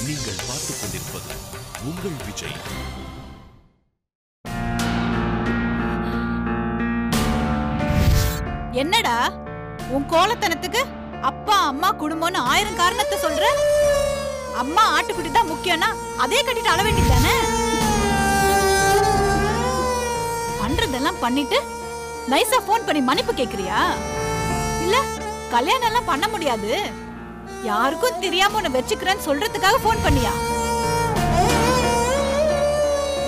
நீங்கள் பார்த்துக் கொண்டிருப்பது உங்கள் விஜய். என்னடா உன் கோலத்தனத்துக்கு அப்பா அம்மா குடும்பம்னு 1000 காரணத்தை சொல்ற? அம்மா ஆட்டுக்குட்டி தான் முக்கியம்னா அதே கட்டிட்டு அள வேண்டியதானே? பண்றதெல்லாம் பண்ணிட்டு நைஸா போன் பண்ணி மன்னிப்பு கேக்குறியா? இல்ல கல்யாணம் எல்லாம் பண்ண முடியாது, யாருக்கும் தெரியாம உன்னை வச்சுக்கிறேன்னு சொல்றதுக்காக போன் பண்ணியா?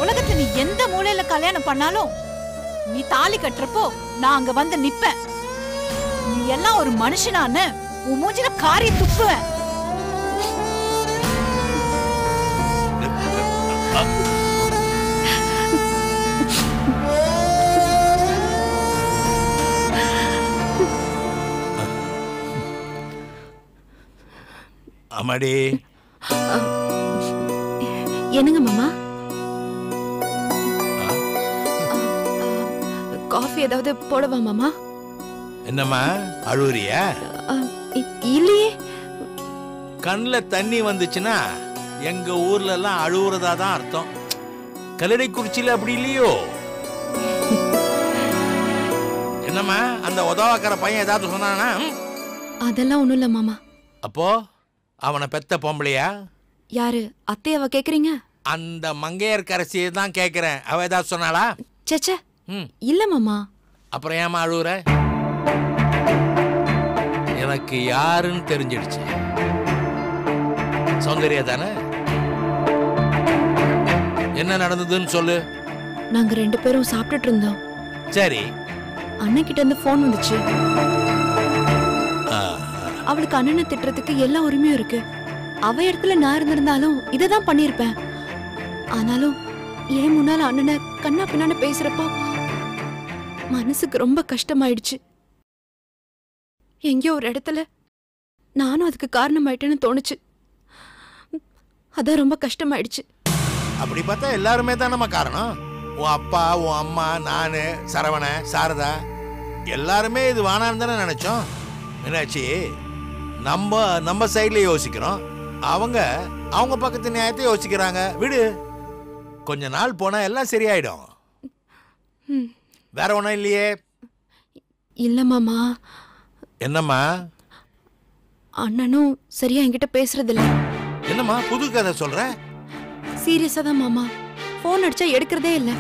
உலகத்துல நீ எந்த மூலையில கல்யாணம் பண்ணாலும் நீ தாலி கட்டுறப்போ நான் அங்க வந்து நிப்பேன். நீ எல்லாம் ஒரு மனுஷனான உன் மூஞ்சில காரி துப்புவேன். அம்மாடி. என்னங்க மாமா? காஃபி ஏதாவது போடவா மாமா? என்னம்மா அழுவுறியா? இல்லையே. கண்ணுல தண்ணி வந்துச்சுன்னா எங்க ஊர்ல எல்லாம் அழுவுறதா தான் அர்த்தம். கல்லடைக்குறிச்சியில அப்படி இல்லையோ? என்னம்மா அந்த உதவாக்கிற பையன் ஏதாவது சொன்னானா? அதெல்லாம் ஒண்ணும் இல்ல மாமா. அப்போ அவனை பெத்த பொம்பளையா? யாரு அத்தையவ கேக்குறீங்க? அந்த மங்கையர்கரசியை தான் கேக்குறேன். அவ ஏதாவது சொன்னாளா? சேச்சே இல்ல மாமா. அப்புறம் ஏமா அழுவுற? எனக்கு யாருன்னு தெரிஞ்சிடுச்சு. சௌந்தர்யா தானே? என்ன நடந்ததுன்னு சொல்லு. நாங்க 2 பேரும் சாப்பிட்டுட்டு இருந்தோம். சரி. அண்ணன் கிட்ட இருந்து போன் வந்துச்சு. அவளுக்கு அண்ணனை திட்டுறதுக்கு எல்லா உரிமையும் இருக்கு. அவ இடத்துல நான் இருந்திருந்தாலும் இததான் பண்ணிருப்பேன். ஆனாலும் ஏன் முன்னால அண்ணனை கண்ணா பின்னான்னு பேசுறப்போ மனசுக்கு ரொம்ப கஷ்டமாயிடுச்சு. எங்கேயோ ஒரு இடத்துல நானும் அதுக்கு காரணமாயிட்டேன்னு தோணுச்சு. அதான் ரொம்ப கஷ்டமாயிடுச்சு. அப்படி பார்த்தா எல்லாருமே தான் நம்ம காரணம். உன் அப்பா, உன் அம்மா, நானு, சரவண, சாரதா எல்லாருமே இது வானான்னு தானே நினைச்சோம். என்னாச்சு? நம்ம சைட்ல யோசிக்கிறோம், அவங்க பக்கத்து நியாயத்தை யோசிக்கிறாங்க. விடு, கொஞ்ச நாள் போனா எல்லாம் சரியாயிடும். வேற ஒண்ணும் இல்லையே? இல்ல மாமா. என்னம்மா? அண்ணனும் சரியா என்கிட்ட பேசுறது இல்ல. என்னம்மா புது கதை சொல்ற? சீரியஸா தான் மாமா. போன் அடிச்சா எடுக்கிறதே இல்ல.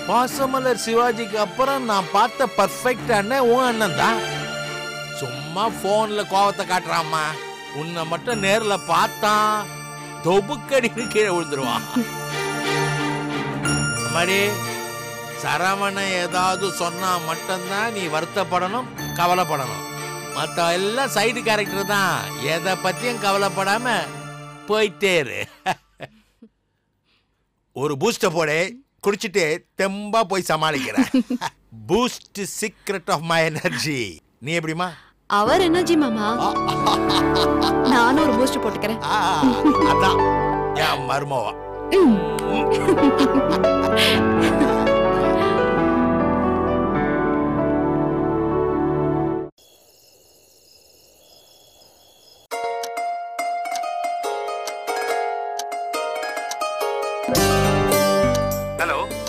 பாசமலர் சிவாஜிக்கு அப்புறம் நான் பார்த்த பர்ஃபெக்ட் அண்ணன் உன் அண்ணன் தான். சும்மா போன்ல கோவத்தை காட்டுறாம்மா. உன்னை மட்டும் நேர்ல பார்த்தான் தொபுக்கடின்னு கீழே விழுந்துருவான். அம்மாடி, சரவணன் ஏதாவது சொன்னா மட்டும்தான் நீ வருத்தப்படணும், கவலைப்படணும். மற்ற எல்லாம் சைடு கேரக்டர் தான். எதை பத்தியும் கவலைப்படாம போயிட்டே இரு. ஒரு பூஸ்ட போடு, குடிச்சிட்டு தெம்பா போய் சமாளிக்கிறேன். Boost secret of my energy. நீ எப்படிமா? அவர் எனர்ஜி மாமா. நானும் ஒரு பூஸ்ட் போட்டுக்கிறேன். அதான் என் மருமவா.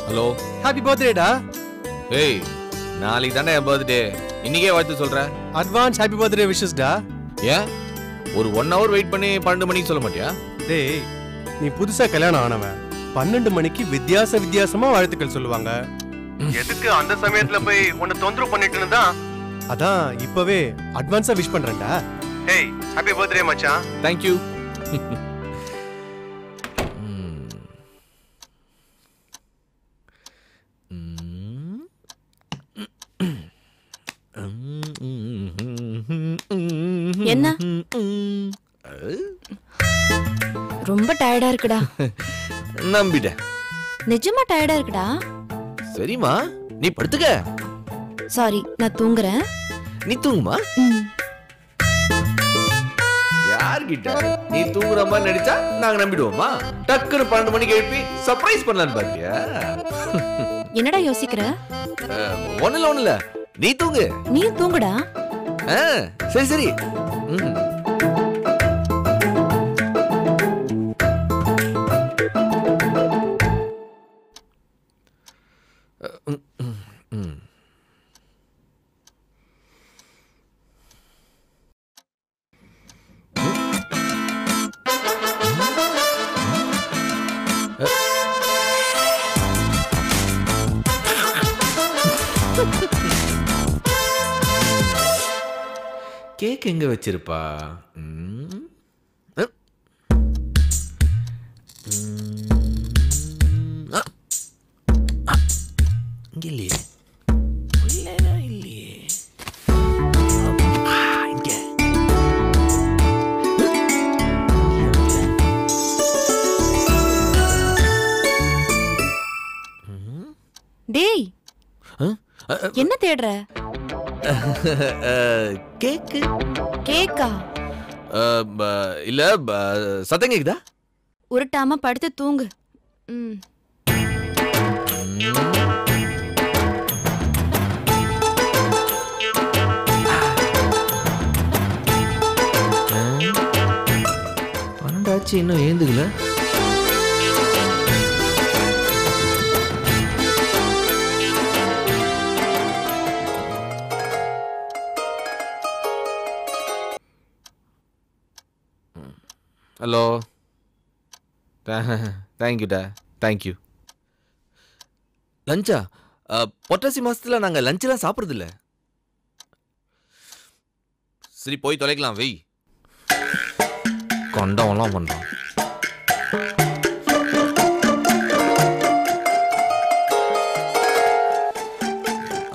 Hello, happy பர்த்டேடா. ஏய், நாளைக்கு தானே என் பர்த்டே. இன்னைக்கே வாழ்த்து சொல்ற. அட்வான்ஸ் ஹாப்பி பர்த்டே விஷஸ்டா. ஏன் ஒரு 1 hour வெயிட் பண்ணி 12 மணிக்கு சொல்ல மாட்டியா? டேய், நீ புதுசா கல்யாணம் ஆனவன். 12 மணிக்கு வித்தியாசமா வாழ்த்துக்கள் சொல்லுவாங்க. எதுக்கு அந்த சமயத்துல போய் உன்னை தொந்தரவு பண்ணிட்டுன்னு தான். அதான் இப்பவே அட்வான்ஸா விஷ் பண்றேன்டா. ஏய், ஹாப்பி பர்த்டே மச்சான். Thank you. என்ன ரொம்ப டயர்டா இருக்குடா. நம்பிட்டேன். நிஜமா டயர்டா இருக்குடா. சரிமா, நீ படுத்துக்க. சாரி, நான் தூங்குறேன். நீ தூங்குமா? யார்கிட்ட? நீ தூங்குற மாதிரி நடிச்சா நாங்க நம்பிடுவோமா? டக்குனு 12 மணிக்கு எழுப்பி சர்ப்ரைஸ் பண்ணலான்னு பாத்தியா? என்னடா யோசிக்கிற? ஒண்ணுல ஒண்ணுல, நீ தூங்கு. நீ தூங்குடா. சரி சரி. கேக் எங்க வச்சிருப்பா? இங்க இல்லையே, இல்லையே. இங்க டேய், என்ன தேடுற? கேக்கு. கேக்கா? இல்ல, சத்தம் கேக்குதா? உருட்டாம படுத்து தூங்கு. பன்னெண்டாச்சு, இன்னும் ஏந்துக்கல. Hello, தேங்க்யூடா, thank you. லஞ்சா? பொட்டாசி மாசத்துல நாங்கள் லஞ்செல்லாம் சாப்பிட்றதில்ல. சரி, போய் தொலைக்கலாம், வெய். கொண்டவெல்லாம் பண்ணுறான்.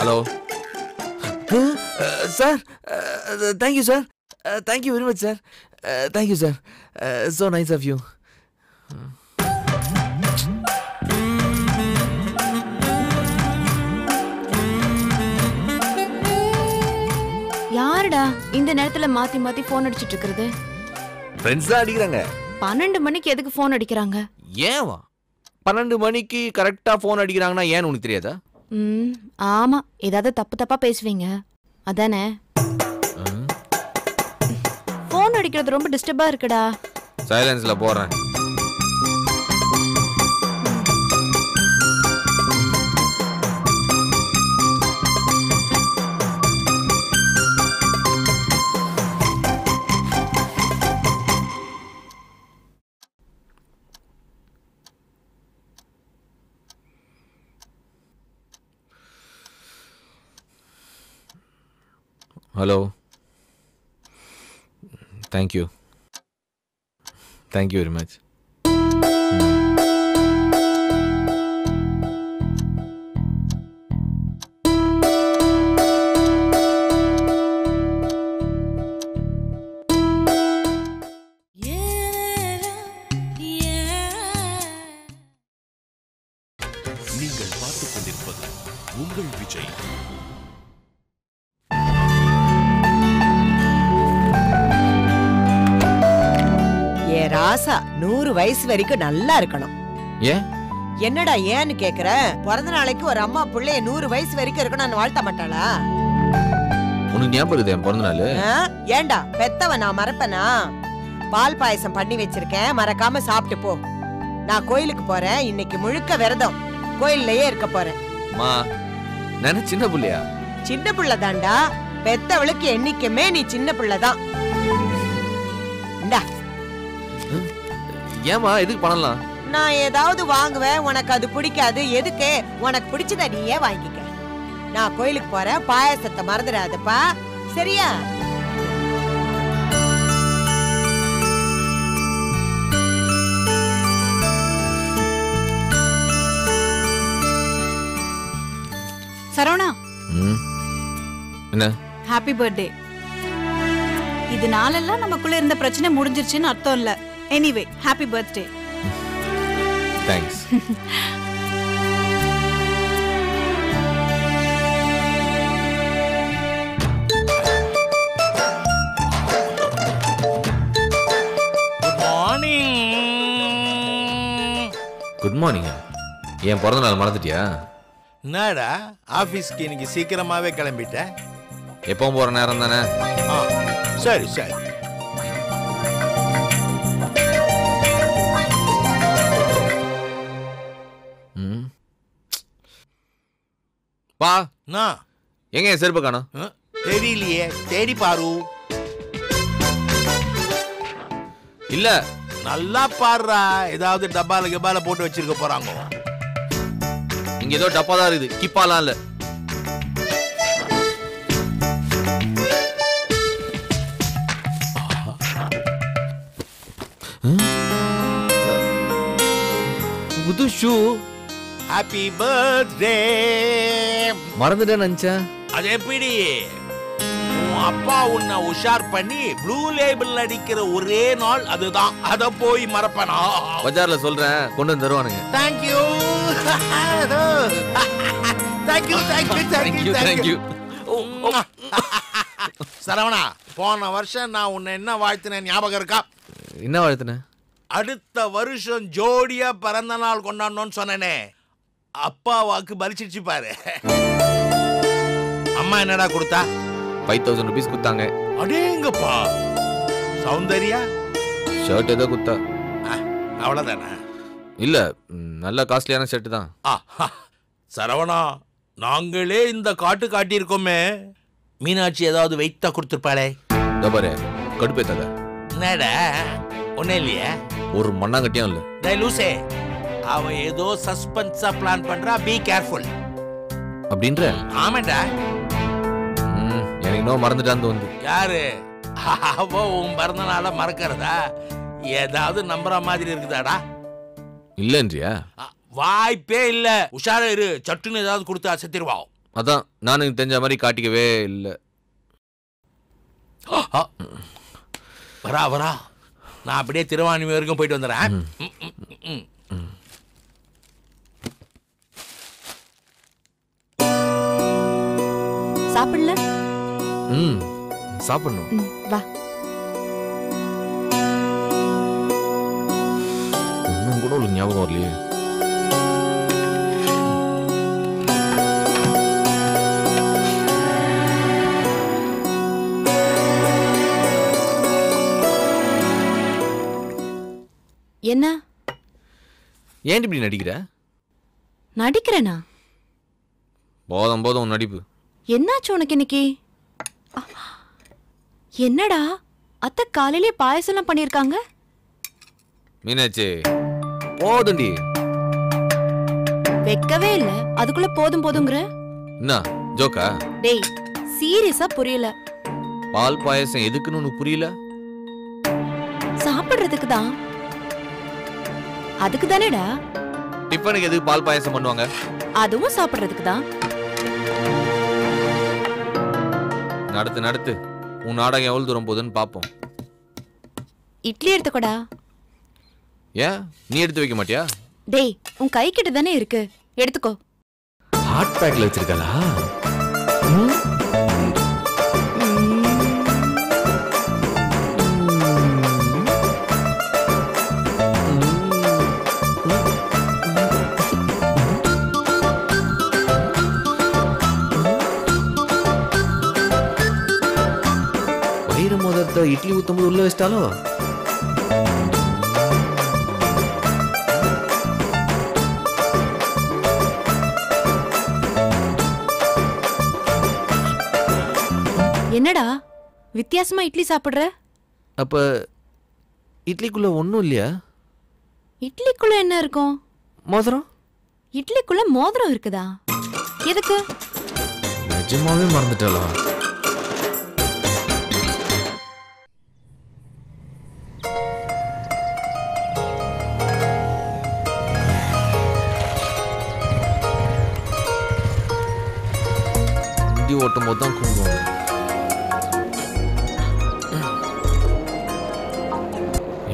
Hello sir, thank you sir, thank you very much sir, thank you sir, so nice of you. யாருடா இந்த நேரத்துல மாத்தி மாத்தி போன் அடிச்சிட்டு இருக்கிறது? ஃப்ரெண்ட்ஸ் தான் அடிக்கிறாங்க. 12 மணிக்கு எதுக்கு போன் அடிக்கிறாங்க? ஏவா 12 மணிக்கு கரெக்டா போன் அடிக்கிறாங்கன்னா ஏன்னு உனக்கு தெரியாதா? ஆமா, ஏதாவது தப்பு தப்பா பேசுவீங்க அதானே. போன் அடிக்கிறது ரொம்ப டிஸ்டர்பா இருக்குடா. சைலன்ஸ்ல போறேன். Hello, thank you, thank you very much. நீங்கள் பார்த்துக் கொண்டிருப்பது உங்கள் விஜய். ராசா 100 வயசு வரைக்கும் நல்லா இருக்கணும். ஏன்? என்னடா ஏன்னு கேக்குற? பிறந்த நாளைக்கு ஒரு அம்மா பிள்ளைய 100 வயசு வரைக்கும் இருக்கணும்னு வாழ்த்த மாட்டாளா? உனக்கு ஞாபகம் இருக்குது என் பிறந்த நாள்? ஏண்டா பெத்தவ நான் மறப்பனா? பால் பாயசம் பண்ணி வச்சிருக்கேன், மறக்காம சாப்பிட்டு போ. நான் கோயிலுக்கு போறேன், இன்னைக்கு முழுக்க விரதம், கோயில்லயே இருக்க போறேன். மா, நான் சின்ன பிள்ளையா? சின்ன பிள்ளை தாண்டா, பெத்தவளுக்கு என்னைக்குமே நீ சின்ன பிள்ளைதான். ஏமா எதுக்கு பண்ணலாம்? நான் ஏதாவது வாங்குவேன், உனக்கு அது பிடிக்காது. எதுக்கு? உனக்கு பிடிச்சத நீயே வாங்கிக்க. நான் கோயிலுக்கு போறேன், பாயாசத்தை மறந்துடாதப்பா, சரியா? சரவணா, என்ன? Happy birthday. இது நாளெல்லாம் நமக்குள்ள இருந்த பிரச்சனை முடிஞ்சிருச்சுன்னு அர்த்தம் இல்ல. Anyway, happy birthday. Thanks. Good morning. என் பிறந்த நாள் மறந்துட்டியா? என்னடா ஆபீஸ்க்கு இன்னைக்கு சீக்கிரமாவே கிளம்பிட்டேன்? எப்பவும் போற நேரம் தானே. சரி சரி. பா, நான் எங்க என் செருப்பு காணோம்? தெரியலையே, தேடி பாரு. இல்ல, நல்லா பாருடா, ஏதாவது டப்பால கபால போட்டு வச்சிருக்க போறாங்க. இங்க ஏதோ டப்பா தான் இருக்குது, கிப்பாலாம் இல்ல. புது ஷூ. Happy birthday. மறந்துட்டேன் நினைச்சேன். அது எப்படி உன் அப்பா உன்னை உஷார் பண்ணி ப்ளூ லேபிள் அடிக்கிற ஒரே நாள் அதுதான். அத போய் மறப்பனா? பஜார்ல சொல்றேன், கொண்டு வந்து தருவானுங்க. Thank you thank you thank you thank you thank you. Saravana, போன வருஷம் நான் உன்னை என்ன வாழ்த்தினேன் ஞாபகம் இருக்கா? என்ன வாழ்த்தின? அடுத்த வருஷம் ஜோடியா பிறந்த நாள் கொண்டாடணும்னு சொன்னேனே, அப்பா வாக்கு பலிச்சிடுச்சு பாரு. அம்மா என்னடா கொடுத்தா? 5000 rupees குத்தாங்க. அடேங்கப்பா. சௌந்தர்யா ஷர்ட் ஏதோ குத்தா. அவ்வளவுதானா? இல்ல, நல்ல காஸ்ட்லியான ஷர்ட் தான். சரவணா, நாங்களே இந்த காட்டு காட்டியிருக்கோமே, மீனாட்சி ஏதாவது வெயிட்டா கொடுத்துருப்பாளே. பாரு, கடுப்பேத்தாத. என்னடா ஒண்ணே இல்லையே? ஒரு மண்ணாங்கட்டியும் இல்ல. டேய் லூசே, அவ ஏதோ சஸ்பென்ஸா பிளான் பண்றா. Be careful. அப்படின்ற? ஆமாடா. எனக்கு இன்னும் மறந்துட்டான்னு வந்து. யாரு? அவ உன் பிறந்த நாள மறக்கிறதா? ஏதாவது நம்புற மாதிரி இருக்குதாடா? இல்லன்றியா? வாய்ப்பே இல்ல. உஷாரா இரு, சட்டுன்னு ஏதாவது கொடுத்து அசத்திடுவா. அதான் நானும் தெரிஞ்ச மாதிரி காட்டிக்கவே இல்ல. வரா வரா, நான் அப்படியே திருவாணி வரைக்கும் போயிட்டு வந்துடுறேன். சாப்பிடல? சாப்பிடணும். வா. இன்னும் கூட ஒரு ஞாபகம் வரலையே. என்ன? ஏன் இப்படி நடிக்கிற? நடிக்கிறேனா? போதும் போதும் நடிப்பு. என்னாச்சு உனக்கு இன்னைக்கு? என்னடா, அத்தை காலையிலே பாயசம் பண்ணிருக்காங்க. மீனாட்சி, போதுண்டி. வைக்கவே இல்ல, அதுக்குள்ள போதும் போதுங்கிற. என்ன ஜோக்கா? டேய், சீரியஸா புரியல. பால் பாயசம் எதுக்குன்னு உனக்கு புரியல? சாப்பிடுறதுக்கு தான். அதுக்கு தானேடா. டிஃபனுக்கு எதுக்கு பால் பாயசம் பண்ணுவாங்க? அதுவும் சாப்பிடுறதுக்கு தான். நடத்து நடத்து, உன் நாடகம் எவ்வளவு தூரம் போகுதுன்னு பாப்போம். இட்லி எடுத்துக்கோடா. ஏன் நீ எடுத்து வைக்க மாட்டியா? டேய், உன் கை கிட்ட தானே இருக்கு, எடுத்துக்கோ. ஹாட் பேக்ல வச்சிருக்கலா? வயிறு மோதிரத்தை இட்லி ஊத்தும்போது உள்ள வச்சிட்டாலும் என்னடா வித்தியாசமா இட்லி சாப்பிடுற? அப்ப இட்லிக்குள்ள ஒண்ணும் இல்லையா? இட்லிக்குள்ள என்ன இருக்கும்? மோதிரம். இட்லிக்குள்ள மோதிரம் இருக்குதா? எதுக்கு? நிஜமாவே மறந்துட்டா? வண்டி ஓட்டும் போது தான் கூப்பிடுவாங்க.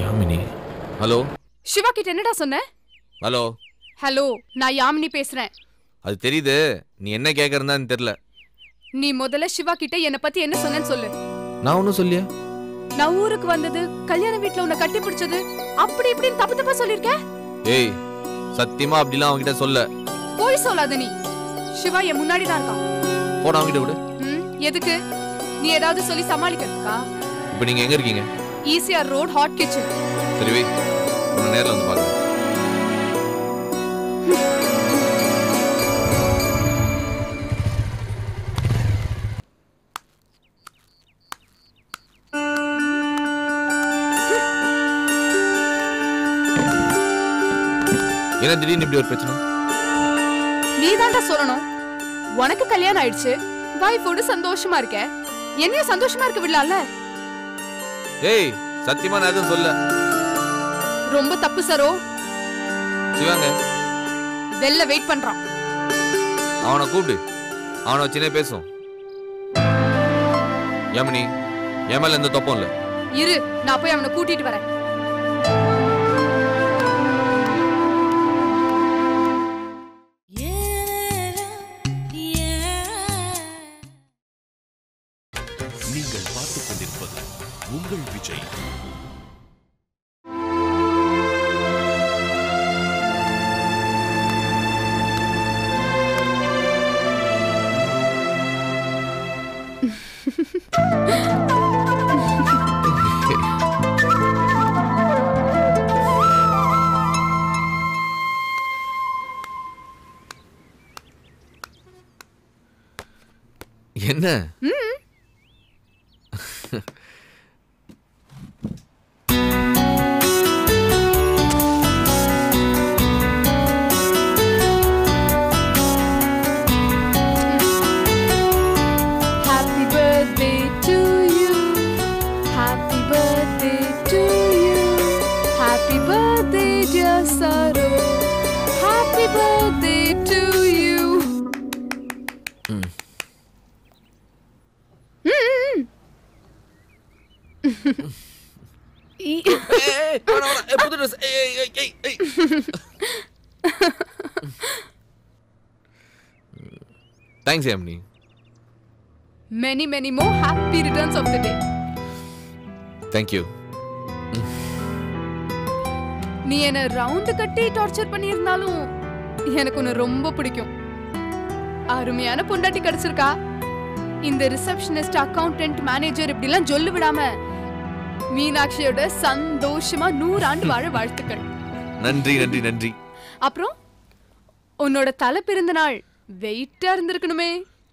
யாமினி. ஹலோ. சிவா கிட்ட என்னடா சொன்ன? ஹலோ. ஹலோ, நான் யாமினி பேசுறேன். அது தெரியுது, நீ என்ன கேக்குறதான்னு தெரியல. நீ முதல்ல சிவா கிட்ட என்ன பத்தி என்ன சொன்னேன்னு சொல்லு. நான் ஒன்னும் சொல்லியா? நான் ஊருக்கு வந்தது, கல்யாண வீட்டுல உன்னை கட்டி பிடிச்சது, அப்படி இப்படின்னு தப்பு தப்பா சொல்லிருக்க. ஏய், சத்தியமா அப்படிலாம் அவன்கிட்ட சொல்ல. போய் சொல்லாத நீ. சிவா என் முன்னாடி தான் இருக்கான். போன அவன்கிட்ட விடு. எதுக்கு? நீ ஏதாவது சொல்லி சமாளிக்கிறதுக்கா? இப்ப நீங்க எங்க இருக்கீங்க? ECR road hot kitchen. சரி வை, உன்னை நேர்ல வந்து பாக்குறேன். என்ன திடீர்னு இப்படி ஒரு பிரச்சனை? நீ தான்டா சொல்லணும். உனக்கு கல்யாணம் ஆயிடுச்சு, வைஃபோட சந்தோஷமா இருக்க, என்னையும் சந்தோஷமா இருக்க விடலாம்ல? ஏய், சத்தியமா நான் எதுவும் சொல்ல. ரொம்ப தப்பு சரோ. சிவாங்க வெளில வெயிட் பண்றான். அவனை கூப்பிடு, அவனை வச்சுனே பேசும். யாமினி, என் மேல எந்த தப்பும் இல்ல. இரு, நான் போய் அவனை கூட்டிட்டு வரேன். நீங்கள் பார்த்துக் கொண்டிருப்பது உங்கள் விஜய். என்ன? Happy birthday to you. Happy birthday to you. Happy birthday dear Saru. Happy birthday to you. புது dress. Thanks Yamini. Many more happy returns of the day. Thank you. நீ என்ன ரவுண்ட் கட்டி டார்ச்சர் பண்ணியிருந்தாலும் எனக்கு உன்னை ரொம்ப பிடிக்கும். அருமையான பொண்டாட்டி கிடைச்சிருக்கா. இந்த ரிசப்ஷனிஸ்ட், அக்கவுண்டன்ட், மேனேஜர் இப்படிலாம் சொல்லு விடாம மீனாட்சியோட சந்தோஷமா 100 ஆண்டு வாழ வாழ்த்துக்கள். நன்றி நன்றி நன்றி. அப்புறம் உன்னோட தலை பிறந்த நாள் வெயிட்டா இருந்திருக்கணுமே.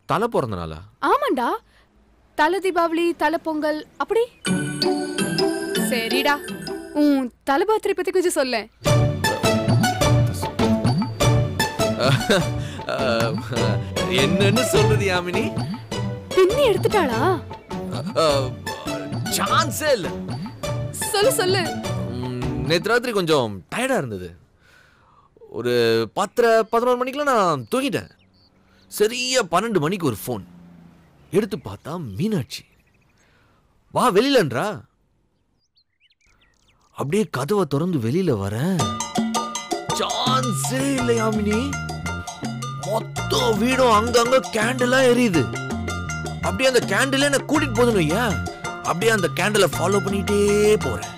தலை பிறந்த நாளா? ஆமாண்டா, தலை தீபாவளி, தலை பொங்கல் அப்படி. சரிடா, உன் தலை பர்த்டே பத்தி கொஞ்சம் சொல்ல. என்னன்னு சொல்றது யாமினி? பின்னி எடுத்துட்டாளா? சான்ஸே இல்ல. சொல்லு. நேத்து ராத்திரி கொஞ்சம் டயர்டா இருந்தது. ஒரு 10-11 மணிக்கெல்லாம் நான் தூங்கிட்டேன். சரியா 12 மணிக்கு ஒரு ஃபோன் எடுத்து பார்த்தா மீனாட்சி. வா வெளியிலன்றா. அப்படியே கதவை திறந்து வெளியில வரேன். சான்ஸே இல்லை யாமினி. மொத்த வீடும் அங்கங்க கேண்டிலா எரியுது. அப்படியே அந்த கேண்டில் என்ன கூட்டிட்டு போதுன்னு வையா. அப்படியே அந்த கேண்டிலை ஃபாலோ பண்ணிட்டே போறேன்.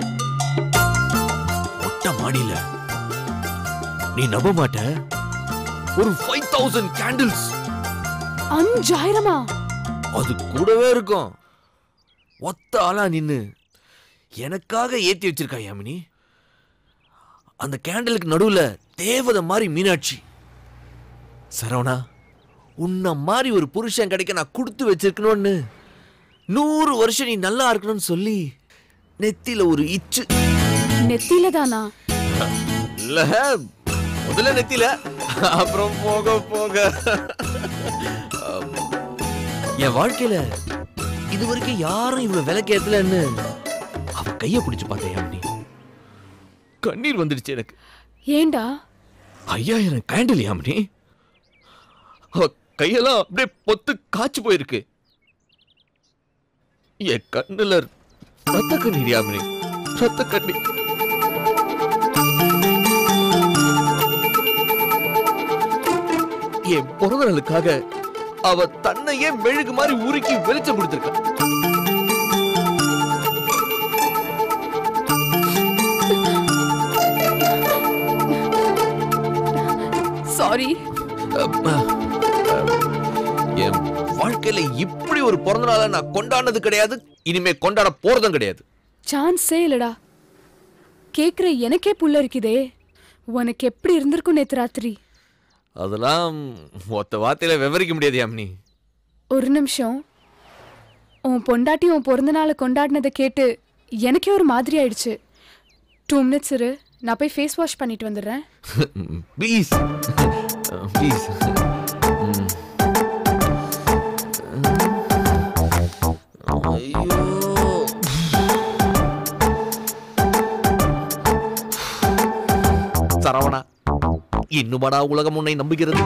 மொட்டை மாடியில நீ நம்ப மாட்ட, ஒரு 5000 கேண்டில்ஸ். 5000? அது கூடவே இருக்கும். ஒத்த ஆளா நின்னு எனக்காக ஏத்தி வச்சிருக்கா யாமினி. அந்த கேண்டிலுக்கு நடுவுல தேவதை மாதிரி மீனாட்சி. சரவணா, உன்ன மாதிரி ஒரு புருஷன் கிடைக்க நான் கொடுத்து வச்சிருக்கணும்னு 100 வருஷம் நீ நல்லா இருக்கணும்னு சொல்லி நெத்தியில ஒரு இச்சு. நெத்தியில தானா? இல்ல, முதல்ல நெத்தியில, அப்புறம் போக போக என் வாழ்க்கையில இது வரைக்கும் யாரும் இவ்வளவு விளக்கேத்தலன்னு அவ கைய பிடிச்சு பார்த்தேன் யாமினி. கண்ணீர் வந்துடுச்சு எனக்கு. ஏண்டா? 5000 கேண்டில் யாமினி. கையெல்லாம் அப்படியே பொத்து காய்ச்சி போயிருக்கு. என் கண்ணுல ரத்த கண்ணீர் யாமினி, ரத்த கண்ணீர். என் பிறந்த நாளுக்காக அவ தன்னையே மெழுகு மாதிரி உருக்கி வெளிச்சம் கொடுத்திருக்கா. சாரி. என் வாழ்க்கையில இப்படி ஒரு பிறந்த நாளை நான் கொண்டாடினது கிடையாது, இனிமே கொண்டாட போறதும் கிடையாது. சான்ஸே இல்லடா. கேக்குற எனக்கே புல்ல இருக்குதே. உனக்கு எப்படி இருந்திருக்கும் நேத்து ராத்திரி? அதெல்லாம் ஒத்த வார்த்தையில விவரிக்க முடியாது யாமினி. ஒரு நிமிஷம். உன் பொண்டாட்டி உன் பிறந்த நாளை கொண்டாடினதை கேட்டு எனக்கே ஒரு மாதிரி ஆயிடுச்சு. 2 minutes இரு, நான் போய் ஃபேஸ் வாஷ் பண்ணிட்டு வந்துடுறேன். Please please. ஐயோ, இன்னுமாடா உலகம் உன்னை நம்புகிறது?